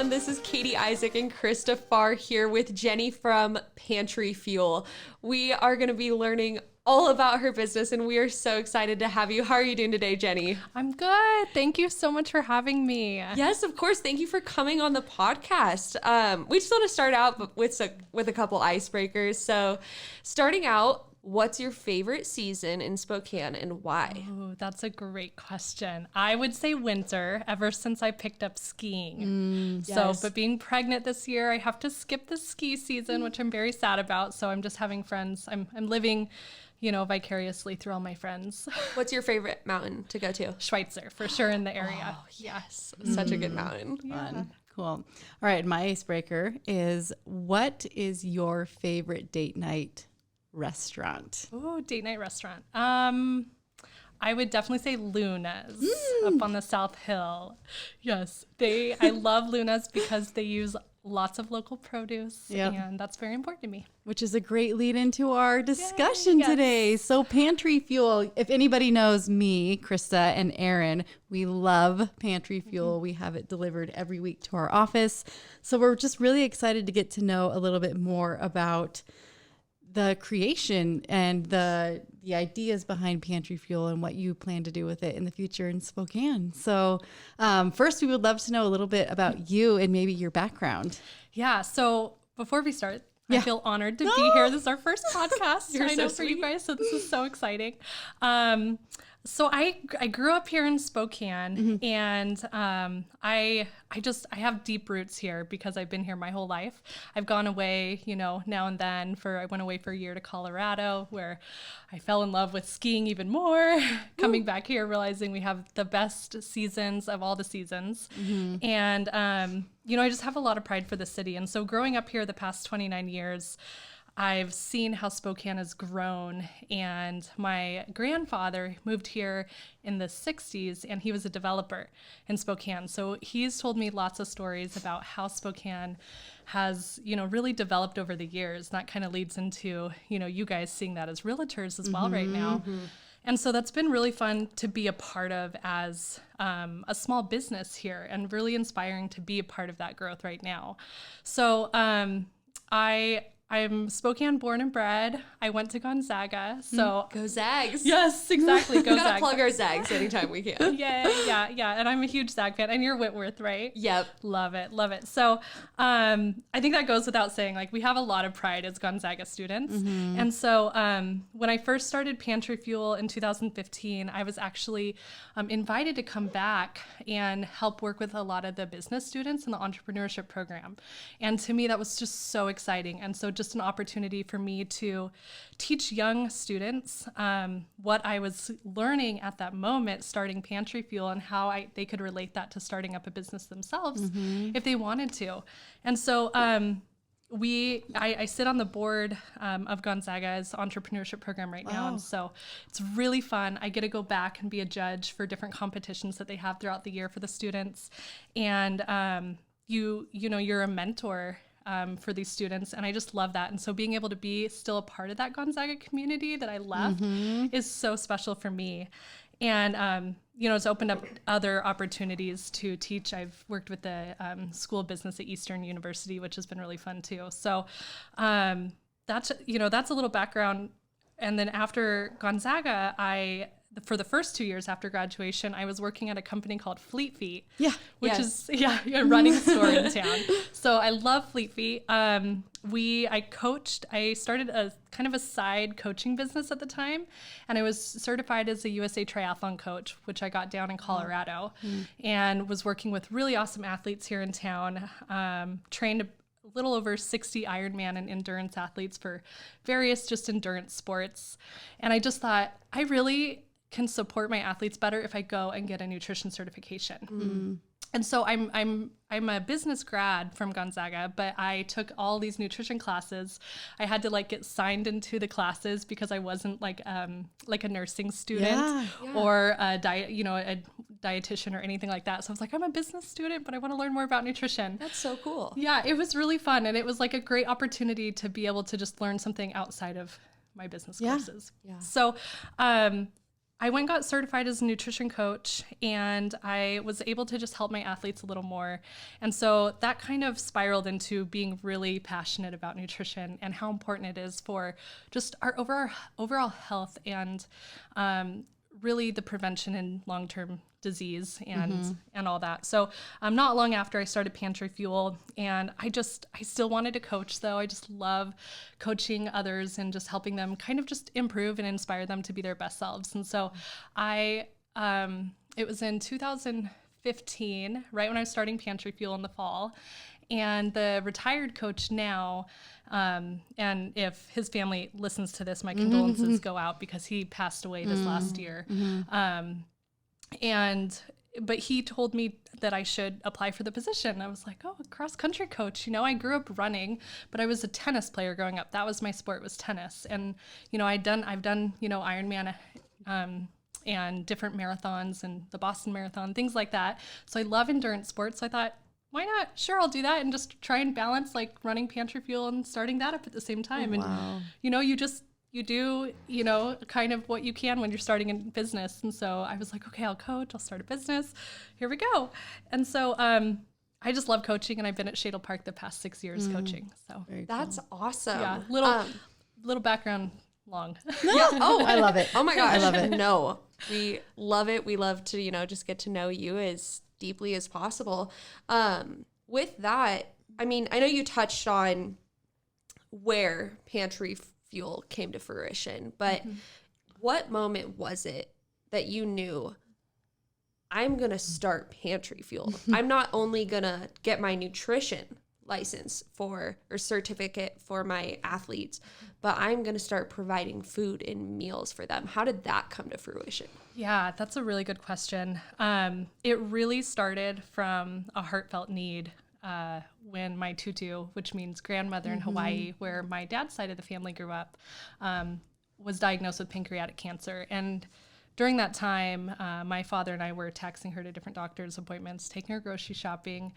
Spokane. This is Katie Isaac and Krista Farr here with Jenny from Pantry Fuel. We are going to be learning all about her business, and we are so excited to have you. How are you doing today, Jenny? I'm good. Thank you so much for having me. Yes, of course. Thank you for coming on the podcast. We just want to start out with a couple icebreakers. So starting out, what's your favorite season in Spokane and why? Oh, that's a great question. I would say winter, ever since I picked up skiing. Yes. But being pregnant this year, I have to skip the ski season, which I'm very sad about. So I'm just having friends. I'm living, vicariously through all my friends. What's your favorite mountain to go to? Schweitzer, for sure, in the area. Oh, yes. Such a good mountain. Fun. Cool. All right. My icebreaker is, what is your favorite date night restaurant? Oh, date night restaurant. I would definitely say Luna's up on the South Hill. Yes, I love Luna's because they use lots of local produce, and that's very important to me. Which is a great lead into our discussion Yes. today. So Pantry Fuel, if anybody knows me, Krista and Aaron, we love Pantry Fuel. We have it delivered every week to our office. So we're just really excited to get to know a little bit more about the creation and the ideas behind Pantry Fuel and what you plan to do with it in the future in Spokane. So first, we would love to know a little bit about you and maybe your background. Yeah. So before we start, I feel honored to be here. This is our first podcast. You're I know so for you sweet. guys. So this is so exciting. So I grew up here in Spokane, and I have deep roots here because I've been here my whole life. I've gone away, now and then. I went away for a year to Colorado, where I fell in love with skiing even more. Coming back here, realizing we have the best seasons of all the seasons, and I just have a lot of pride for the city. And so growing up here the past 29 years, I've seen how Spokane has grown, and my grandfather moved here in the 60s, and he was a developer in Spokane. So he's told me lots of stories about how Spokane has, really developed over the years. And that kind of leads into, you guys seeing that as realtors as well right now. And so that's been really fun to be a part of as a small business here, and really inspiring to be a part of that growth right now. So I'm Spokane born and bred. I went to Gonzaga. So Go Zags. yes, exactly. Go We gotta Zags. plug our Zags anytime we can. Yeah. And I'm a huge Zag fan. And you're Whitworth, right? Yep. Love it. So I think that goes without saying, we have a lot of pride as Gonzaga students. And so when I first started Pantry Fuel in 2015, I was actually invited to come back and help work with a lot of the business students in the entrepreneurship program. And to me, that was just so exciting. And so just an opportunity for me to teach young students what I was learning at that moment, starting Pantry Fuel, and how they could relate that to starting up a business themselves if they wanted to. And so I sit on the board of Gonzaga's entrepreneurship program right now. And so it's really fun. I get to go back and be a judge for different competitions that they have throughout the year for the students. And you're a mentor for these students, and I just love that. And so being able to be still a part of that Gonzaga community that I left is so special for me. And it's opened up other opportunities to teach. I've worked with the School of Business at Eastern University, which has been really fun too. So that's a little background. And then after Gonzaga, for the first 2 years after graduation, I was working at a company called Fleet Feet, which is a running store in town. So I love Fleet Feet. I started a kind of a side coaching business at the time, and I was certified as a USA Triathlon coach, which I got down in Colorado, and was working with really awesome athletes here in town, trained a little over 60 Ironman and endurance athletes for various just endurance sports. And I just thought, I really can support my athletes better if I go and get a nutrition certification. And so I'm a business grad from Gonzaga, but I took all these nutrition classes. I had to get signed into the classes because I wasn't like a nursing student or a dietitian or anything like that. So I was like, I'm a business student, but I want to learn more about nutrition. That's so cool. Yeah, it was really fun, and it was a great opportunity to be able to just learn something outside of my business courses. Yeah. So I went and got certified as a nutrition coach, and I was able to just help my athletes a little more. And so that kind of spiraled into being really passionate about nutrition and how important it is for just our overall health and really the prevention and long-term disease and all that. So not long after I started Pantry Fuel, and I still wanted to coach though. I just love coaching others and just helping them kind of just improve and inspire them to be their best selves. And so it was in 2015, right when I was starting Pantry Fuel in the fall. And the retired coach now, and if his family listens to this, my condolences go out because he passed away this last year. But he told me that I should apply for the position. I was like, oh, a cross country coach. I grew up running, but I was a tennis player growing up. That was my sport, was tennis. And, I've done, Ironman, and different marathons and the Boston Marathon, things like that. So I love endurance sports. So I thought, why not? Sure, I'll do that and just try and balance like running Pantry Fuel and starting that up at the same time. Wow. And, you do, kind of what you can when you're starting a business. And so I was like, okay, I'll coach, I'll start a business. Here we go. And so I just love coaching, and I've been at Shadle Park the past 6 years coaching. So that's awesome. Yeah, little background long. Yeah. Oh, I love it. Oh my gosh. I love it. No, we love it. We love to, just get to know you as deeply as possible. With that, I mean, I know you touched on where Pantry Fuel came to fruition, but what moment was it that you knew, I'm going to start Pantry Fuel? I'm not only going to get my nutrition license or certificate for my athletes, but I'm going to start providing food and meals for them. How did that come to fruition? Yeah, that's a really good question. It really started from a heartfelt need when my tutu, which means grandmother in Hawaii, where my dad's side of the family grew up, was diagnosed with pancreatic cancer. And during that time, my father and I were taxing her to different doctor's appointments, taking her grocery shopping,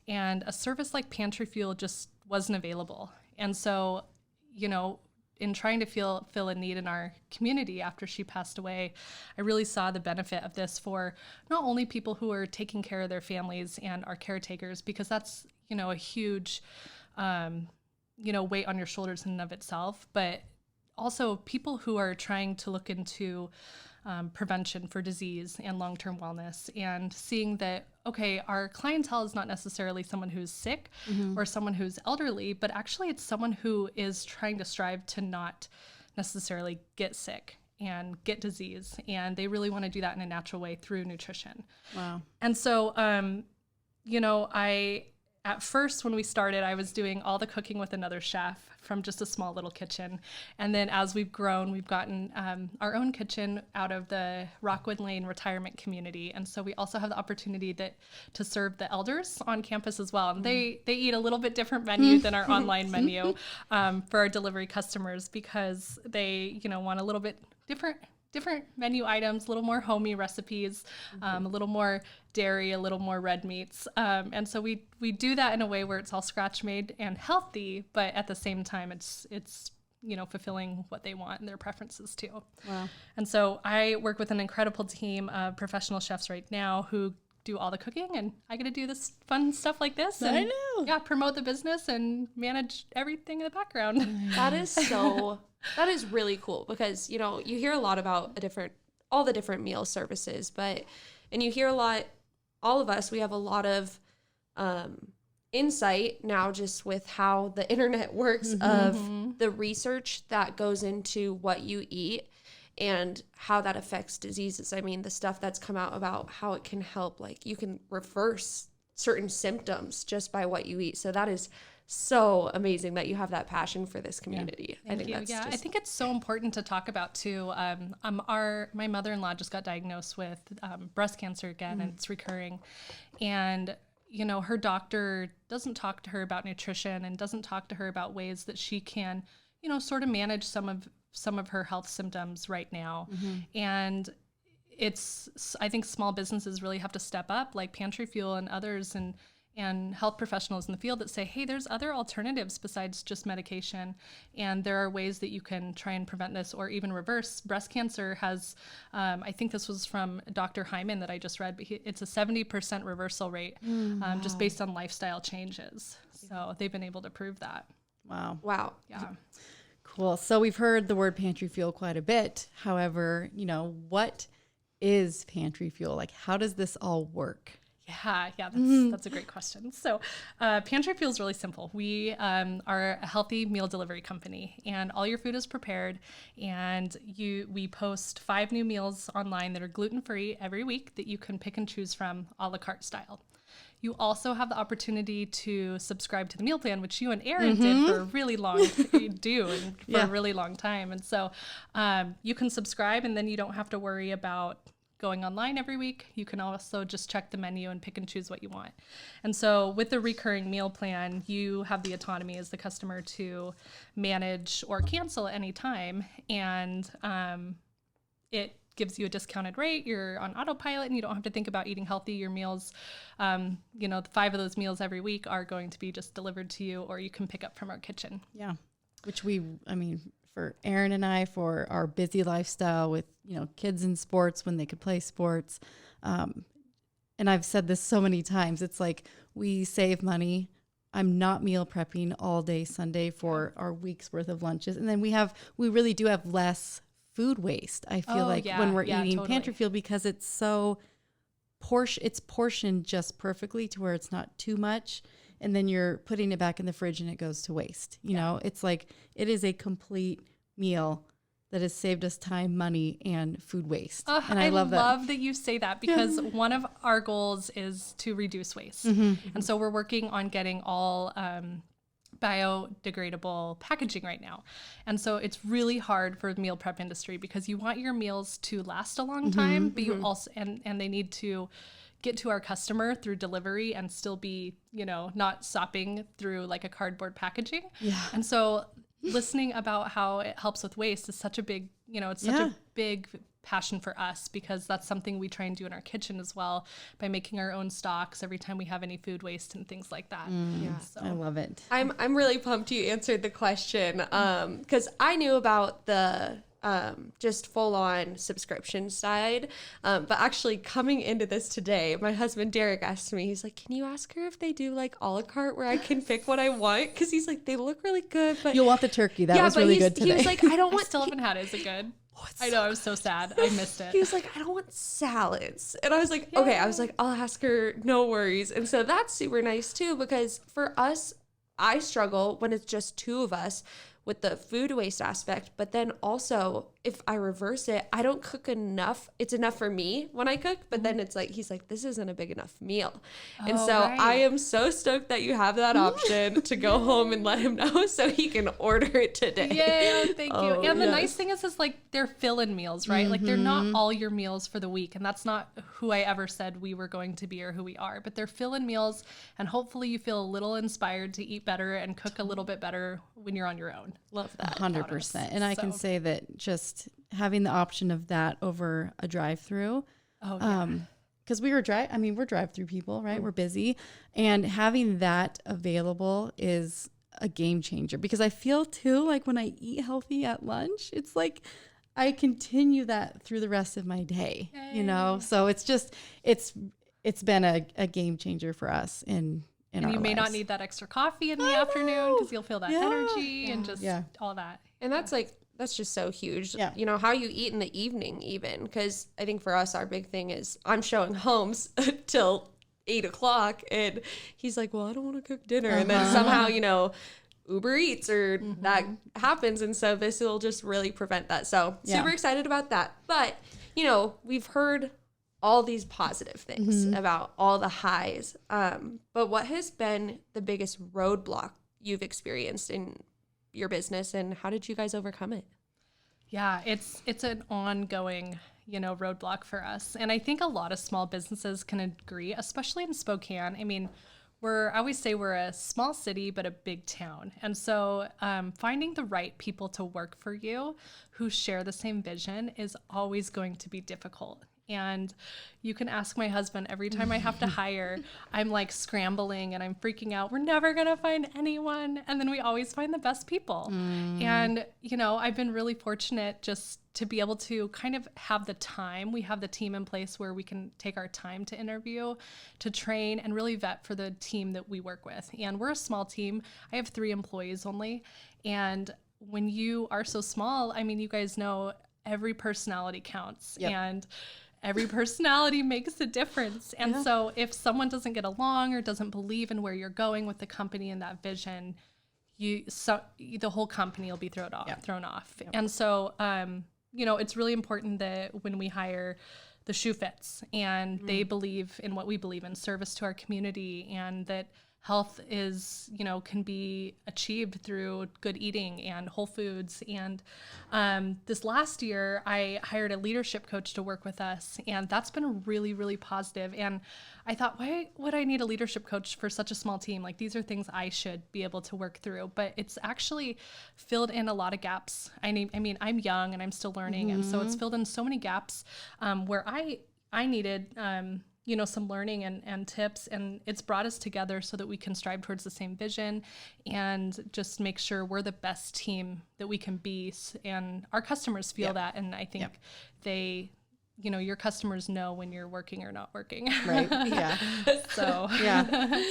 and a service like Pantry Fuel just wasn't available. And so, in trying to fill a need in our community after she passed away, I really saw the benefit of this for not only people who are taking care of their families and are caretakers, because that's, a huge, weight on your shoulders in and of itself, but also people who are trying to look into prevention for disease and long-term wellness, and seeing that, okay, our clientele is not necessarily someone who's sick or someone who's elderly, but actually it's someone who is trying to strive to not necessarily get sick and get disease. And they really want to do that in a natural way through nutrition. Wow. And so, at first, when we started, I was doing all the cooking with another chef from just a small little kitchen. And then as we've grown, we've gotten our own kitchen out of the Rockwood Lane retirement community. And so we also have the opportunity to serve the elders on campus as well. And they eat a little bit different menu than our online menu for our delivery customers, because they, want a little bit different menu items, a little more homey recipes, a little more dairy, a little more red meats. And so we do that in a way where it's all scratch made and healthy, but at the same time, it's fulfilling what they want and their preferences too. Wow. And so I work with an incredible team of professional chefs right now who do all the cooking, and I get to do this fun stuff like this. And, I know. Yeah, promote the business and manage everything in the background. That is really cool, because, you hear a lot about all the different meal services, and you hear a lot, all of us, we have a lot of insight now just with how the internet works of the research that goes into what you eat and how that affects diseases. I mean, the stuff that's come out about how it can help, like you can reverse certain symptoms just by what you eat. So that is so amazing that you have that passion for this community. Yeah. I think it's so important to talk about too. My mother-in-law just got diagnosed with breast cancer again, and it's recurring. And her doctor doesn't talk to her about nutrition and doesn't talk to her about ways that she can, sort of manage some of her health symptoms right now. And I think small businesses really have to step up, like Pantry Fuel and others, and health professionals in the field that say, hey, there's other alternatives besides just medication. And there are ways that you can try and prevent this or even reverse. Breast cancer has, I think this was from Dr. Hyman that I just read, but it's a 70% reversal rate just based on lifestyle changes. So they've been able to prove that. Wow. Yeah. Cool. So we've heard the word Pantry Fuel quite a bit. However, what is Pantry Fuel? Like, how does this all work? Yeah, that's a great question. So Pantry Fuel is really simple. We are a healthy meal delivery company, and all your food is prepared, and we post 5 new meals online that are gluten-free every week that you can pick and choose from a la carte style. You also have the opportunity to subscribe to the meal plan, which you and Erin did for a really long a really long time. And so you can subscribe, and then you don't have to worry about going online every week. You can also just check the menu and pick and choose what you want. And so with the recurring meal plan, you have the autonomy as the customer to manage or cancel at any time. And it gives you a discounted rate. You're on autopilot and you don't have to think about eating healthy. Your meals, the 5 of those meals every week are going to be just delivered to you, or you can pick up from our kitchen. Yeah. Which for Erin and I, for our busy lifestyle with, kids in sports when they could play sports. And I've said this so many times, it's like we save money. I'm not meal prepping all day Sunday for our week's worth of lunches. And then we really do have less food waste. I feel when we're eating totally. Pantry Fuel, because it's so it's portioned just perfectly to where it's not too much. And then you're putting it back in the fridge and it goes to waste. It's like, it is a complete meal that has saved us time, money, and food waste. And I love that you say that, because one of our goals is to reduce waste. And so we're working on getting all biodegradable packaging right now. And so it's really hard for the meal prep industry, because you want your meals to last a long time, but you also, and they need to get to our customer through delivery and still be, not sopping through like a cardboard packaging. Yeah. And so listening about how it helps with waste is such a big, it's such a big passion for us, because that's something we try and do in our kitchen as well, by making our own stocks every time we have any food waste and things like that. So I love it. I'm really pumped you answered the question, because I knew about the just full on subscription side. But actually coming into this today, my husband Derek asked me, he's like, can you ask her if they do like a la carte where I can pick what I want? Cause he's like, they look really good, but you'll want the turkey. That was really good today. He was like, I don't want, still haven't had it. Is it good? I know, I was so sad. I missed it. He was like, I don't want salads. And I was like, okay. I was like, I'll ask her, no worries. And so that's super nice too, because for us, I struggle when it's just 2 of us with the food waste aspect, but then also if I reverse it, I don't cook enough. It's enough for me when I cook, but then it's like, he's like, this isn't a big enough meal. And so I am so stoked that you have that option to go home and let him know so he can order it today. Yeah, thank you. And the nice thing is like, they're fill-in meals, right? Like they're not all your meals for the week. And that's not who I ever said we were going to be or who we are, but they're fill-in meals. And hopefully you feel a little inspired to eat better and cook a little bit better when you're on your own. Love that. 100%. And I can say that just having the option of that over a drive-through, because we're drive-through people, right? We're busy, and having that available is a game changer, because I feel too like when I eat healthy at lunch, it's like I continue that through the rest of my day. So it's just it's been a game changer for us in and you may not need that extra coffee in the afternoon, because you'll feel that energy and just all that. And that's just so huge. Yeah. How you eat in the evening even, because I think for us, our big thing is I'm showing homes till 8:00 and he's like, well, I don't want to cook dinner. And then somehow, Uber Eats or that happens. And so this will just really prevent that. So super excited about that. But, we've heard all these positive things about all the highs. But what has been the biggest roadblock you've experienced in your business, and how did you guys overcome it? Yeah, it's an ongoing, roadblock for us. And I think a lot of small businesses can agree, especially in Spokane. I mean, I always say we're a small city, but a big town. And so finding the right people to work for you who share the same vision is always going to be difficult. And you can ask my husband, every time I have to hire, I'm like scrambling and I'm freaking out. We're never going to find anyone. And then we always find the best people. And, you know, I've been really fortunate just to be able to kind of have the time. We have the team in place where we can take our time to interview, to train, and really vet for the team that we work with. And we're a small team. I have 3 employees only. And when you are so small, I mean, you guys know every personality counts. Yep. And every personality makes a difference. And so if someone doesn't get along or doesn't believe in where you're going with the company and that vision, the whole company will be thrown off. Yep. And so, you know, it's really important that when we hire, the shoe fits and they believe in what we believe in, service to our community, and that health is, you know, can be achieved through good eating and whole foods. And this last year, I hired a leadership coach to work with us, and that's been really, really positive. And I thought, why would I need a leadership coach for such a small team? Like, these are things I should be able to work through. But it's actually filled in a lot of gaps. I mean, I'm young and I'm still learning, and so it's filled in so many gaps where I needed you know, some learning and tips, and it's brought us together so that we can strive towards the same vision and just make sure we're the best team that we can be. And our customers feel that. And I think they, you know, your customers know when you're working or not working. Right. Yeah. So,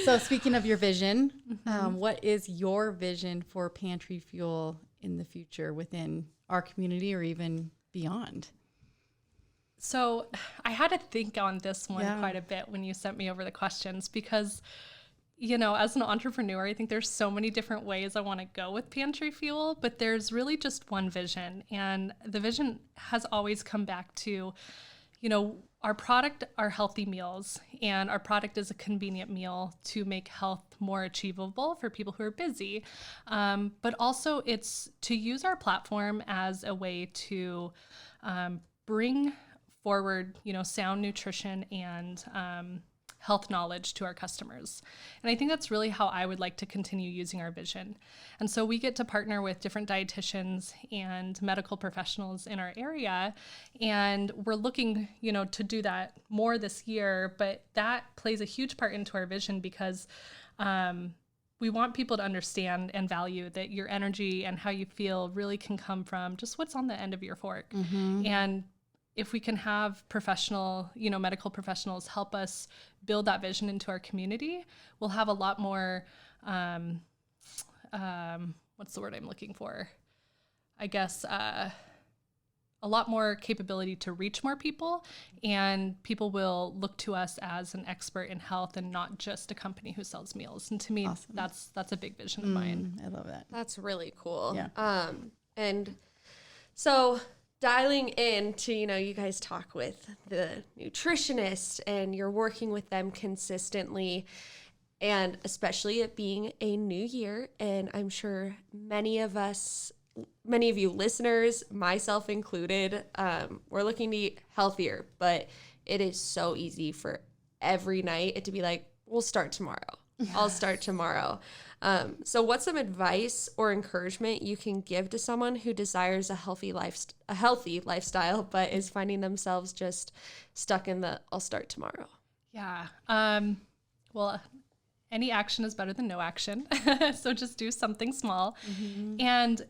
So speaking of your vision, what is your vision for Pantry Fuel in the future within our community or even beyond? So I had to think on this one quite a bit when you sent me over the questions, because, you know, as an entrepreneur, I think there's so many different ways I want to go with Pantry Fuel, but there's really just one vision. And the vision has always come back to, you know, our product are healthy meals, and our product is a convenient meal to make health more achievable for people who are busy. But also it's to use our platform as a way to bring forward, you know, sound nutrition and health knowledge to our customers. And I think that's really how I would like to continue using our vision. And so we get to partner with different dietitians and medical professionals in our area. And we're looking, you know, to do that more this year, but that plays a huge part into our vision because we want people to understand and value that your energy and how you feel really can come from just what's on the end of your fork. And if we can have professional, you know, medical professionals help us build that vision into our community, we'll have a lot more, what's the word I'm looking for? I guess, a lot more capability to reach more people, and people will look to us as an expert in health and not just a company who sells meals. And to me, that's a big vision of mine. I love that. That's really cool. Yeah. And so dialing into, you know, you guys talk with the nutritionist and you're working with them consistently, and especially it being a new year. And I'm sure many of you listeners, myself included, we're looking to eat healthier, but it is so easy for every night it to be like, we'll start tomorrow. I'll start tomorrow. So what's some advice or encouragement you can give to someone who desires a healthy lifestyle, but is finding themselves just stuck in the I'll start tomorrow? Yeah. Well, any action is better than no action. So just do something small. And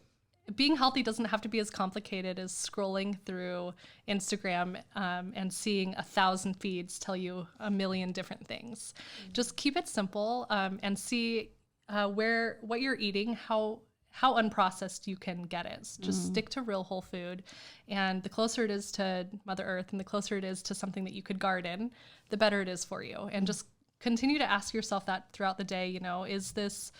being healthy doesn't have to be as complicated as scrolling through Instagram and seeing 1,000 feeds tell you a million different things. Just keep it simple and see what you're eating, how unprocessed you can get it. Just stick to real whole food. And the closer it is to Mother Earth and the closer it is to something that you could garden, the better it is for you. And just continue to ask yourself that throughout the day, you know, is this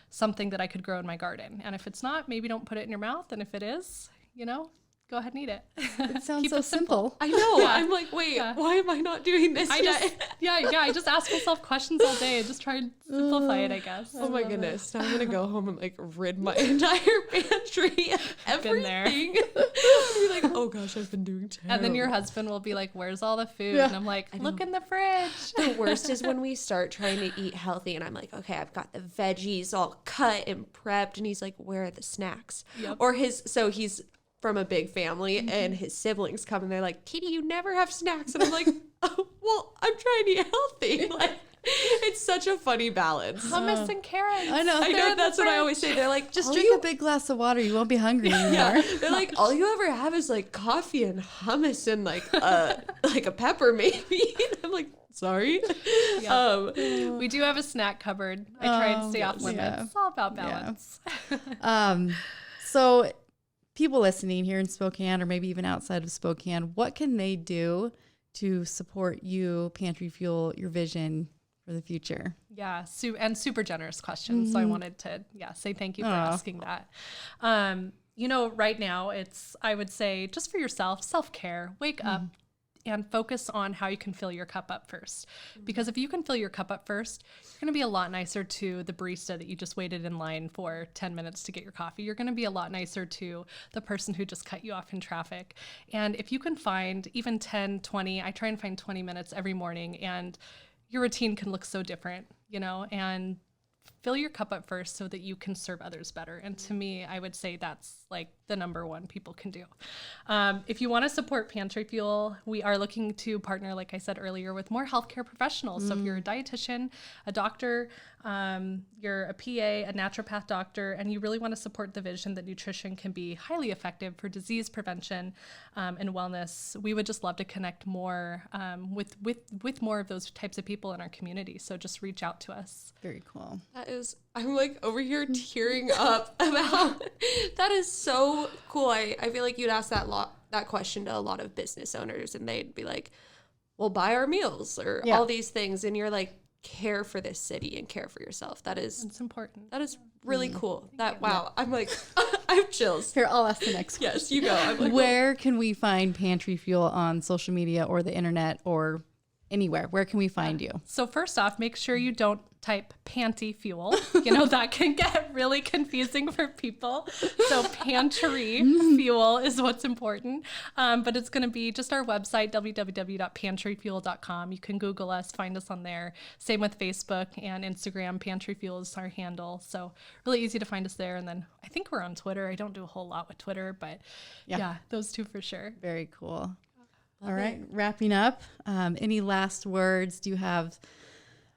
something that I could grow in my garden? And if it's not, maybe don't put it in your mouth. And if it is, you know, go ahead and eat it. It sounds so simple. I know. Yeah. I'm like, wait, why am I not doing this yet? I just ask myself questions all day and just try and simplify it, I guess. Oh my goodness. Now I'm going to go home and like rid my entire pantry of everything. Be like, oh gosh, I've been doing terrible. And then your husband will be like, where's all the food? Yeah. And I'm like, look in the fridge. The worst is when we start trying to eat healthy and I'm like, okay, I've got the veggies all cut and prepped. And he's like, where are the snacks? Yep. Or he's from a big family and his siblings come and they're like, Katie, you never have snacks. And I'm like, oh, well, I'm trying to eat healthy. Like, it's such a funny balance. Hummus and carrots. I know. I know, that's what I always say. They're like, Just "All drink you-" a big glass of water. You won't be hungry anymore. Yeah. They're like, all you ever have is like coffee and hummus and like a pepper maybe. And I'm like, sorry. Yeah. We do have a snack cupboard. I try and stay off limits. yeah. It's all about balance. So people listening here in Spokane or maybe even outside of Spokane, what can they do to support you, Pantry Fuel, your vision for the future? Yeah, and super generous questions. So I wanted to, say thank you for asking that. Right now I would say just for yourself, self-care, wake up and focus on how you can fill your cup up first. Because if you can fill your cup up first, you're going to be a lot nicer to the barista that you just waited in line for 10 minutes to get your coffee. You're going to be a lot nicer to the person who just cut you off in traffic. And if you can find even 10, 20, I try and find 20 minutes every morning, and your routine can look so different, and fill your cup up first so that you can serve others better. And to me, I would say that's like the number one people can do. If you want to support Pantry Fuel, we are looking to partner, like I said earlier, with more healthcare professionals. So if you're a dietitian, a doctor, you're a PA, a naturopath doctor, and you really want to support the vision that nutrition can be highly effective for disease prevention and wellness, we would just love to connect more with more of those types of people in our community. So just reach out to us. Very cool. I'm like over here tearing up about that is so cool. I feel like you'd ask that question to a lot of business owners and they'd be like, well, buy our meals or all these things. And you're like, care for this city and care for yourself. It's important. That is really cool. Wow. I'm like, I have chills. Here, I'll ask the next question. Yes, you go. I'm like, where can we find Pantry Fuel on social media or the internet or anywhere? Where can we find you? So first off, make sure you don't type Pantry Fuel. That can get really confusing for people. So Pantry Fuel is what's important. But it's going to be just our website, www.pantryfuel.com. You can Google us, find us on there. Same with Facebook and Instagram. Pantry Fuel is our handle. So really easy to find us there. And then I think we're on Twitter. I don't do a whole lot with Twitter, but yeah those two for sure. Very cool. All right, wrapping up. Any last words? Do you have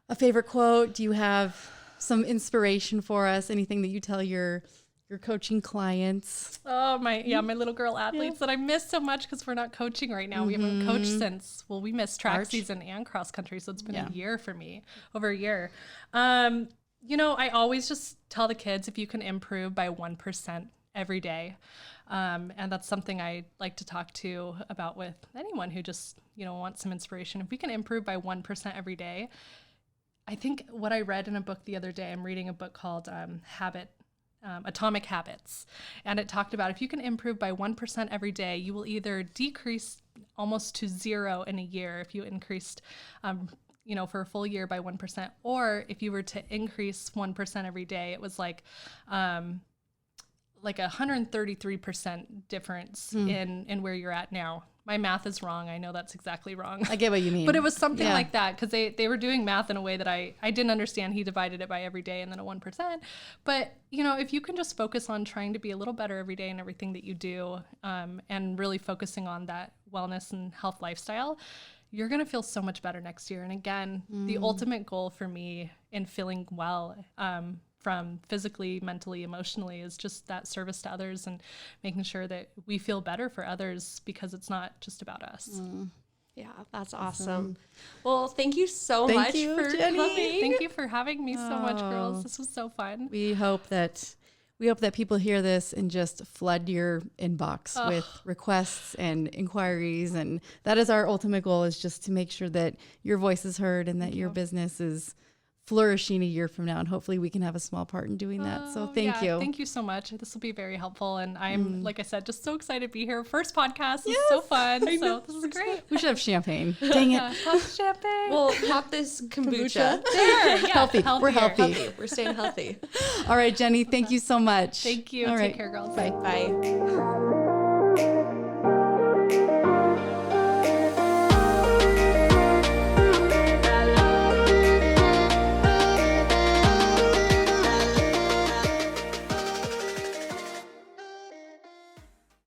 a favorite quote? Do you have some inspiration for us? Anything that you tell your coaching clients? Oh, my little girl athletes that I miss so much because we're not coaching right now. We haven't coached since, we missed track season and cross country. So it's been a year for me, over a year. I always just tell the kids, if you can improve by 1% every day. And that's something I like to talk to about with anyone who just, wants some inspiration. If we can improve by 1% every day, I think what I read in a book the other day, I'm reading a book called Atomic Habits. And it talked about if you can improve by 1% every day, you will either decrease almost to zero in a year if you increased for a full year by 1%, or if you were to increase 1% every day, it was like 133% difference in where you're at now. My math is wrong. I know that's exactly wrong. I get what you mean. But it was something like that because they were doing math in a way that I didn't understand. He divided it by every day and then a 1%. But, if you can just focus on trying to be a little better every day in everything that you do and really focusing on that wellness and health lifestyle, you're going to feel so much better next year. And again, the ultimate goal for me in feeling well from physically, mentally, emotionally is just that service to others and making sure that we feel better for others because it's not just about us. Yeah, that's awesome. Well, thank you so much for Jenny. coming. Thank you for having me so much, girls. This was so fun. We hope that people hear this and just flood your inbox with requests and inquiries. And that is our ultimate goal, is just to make sure that your voice is heard and that your business is flourishing a year from now. And hopefully we can have a small part in doing that. So thank you. Thank you so much. This will be very helpful. And I'm, like I said, just so excited to be here. First podcast is so fun. So this is great. We should have champagne. Dang it. Pop champagne. We'll pop this kombucha. There. Yeah. Healthy. We're healthy. We're staying healthy. All right, Jenny, thank you so much. Thank you. All Take right. care, girls. Bye. Bye.